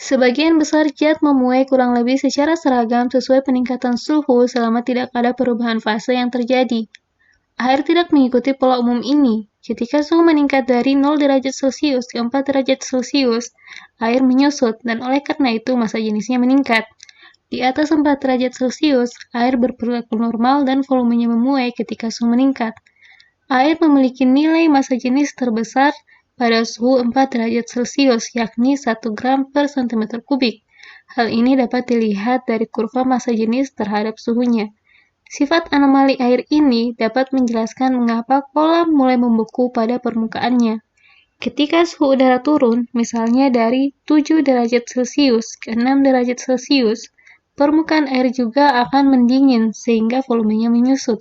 Sebagian besar zat memuai kurang lebih secara seragam sesuai peningkatan suhu selama tidak ada perubahan fase yang terjadi. Air tidak mengikuti pola umum ini. Ketika suhu meningkat dari 0 derajat Celcius ke 4 derajat Celcius, air menyusut dan oleh karena itu massa jenisnya meningkat. Di atas 4 derajat Celcius, air berperilaku normal dan volumenya memuai ketika suhu meningkat. Air memiliki nilai massa jenis terbesar pada suhu 4 derajat Celcius, yakni 1 gram per cm kubik. Hal ini dapat dilihat dari kurva massa jenis terhadap suhunya. Sifat anomali air ini dapat menjelaskan mengapa kolam mulai membeku pada permukaannya. Ketika suhu udara turun, misalnya dari 7 derajat Celcius ke 6 derajat Celcius, permukaan air juga akan mendingin sehingga volumenya menyusut.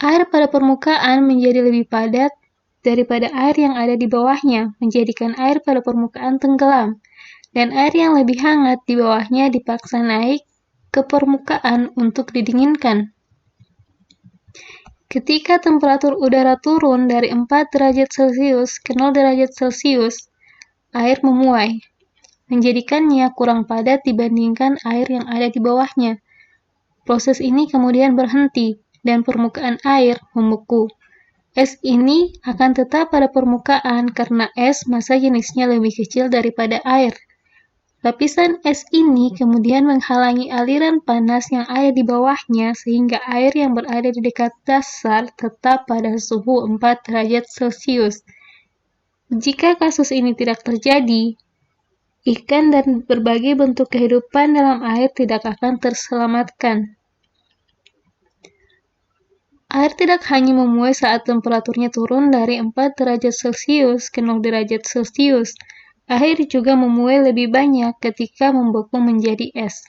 Air pada permukaan menjadi lebih padat daripada air yang ada di bawahnya, menjadikan air pada permukaan tenggelam, dan air yang lebih hangat di bawahnya dipaksa naik ke permukaan untuk didinginkan. Ketika temperatur udara turun dari 4 derajat Celcius ke 0 derajat Celcius, air memuai, menjadikannya kurang padat dibandingkan air yang ada di bawahnya. Proses ini kemudian berhenti, dan permukaan air membeku. Es ini akan tetap pada permukaan karena es massa jenisnya lebih kecil daripada air. Lapisan es ini kemudian menghalangi aliran panas yang ada di bawahnya sehingga air yang berada di dekat dasar tetap pada suhu 4 derajat Celcius. Jika kasus ini tidak terjadi, ikan dan berbagai bentuk kehidupan dalam air tidak akan terselamatkan. Air tidak hanya memuai saat temperaturnya turun dari 4 derajat Celcius ke 0 derajat Celcius. Air juga memuai lebih banyak ketika membeku menjadi es.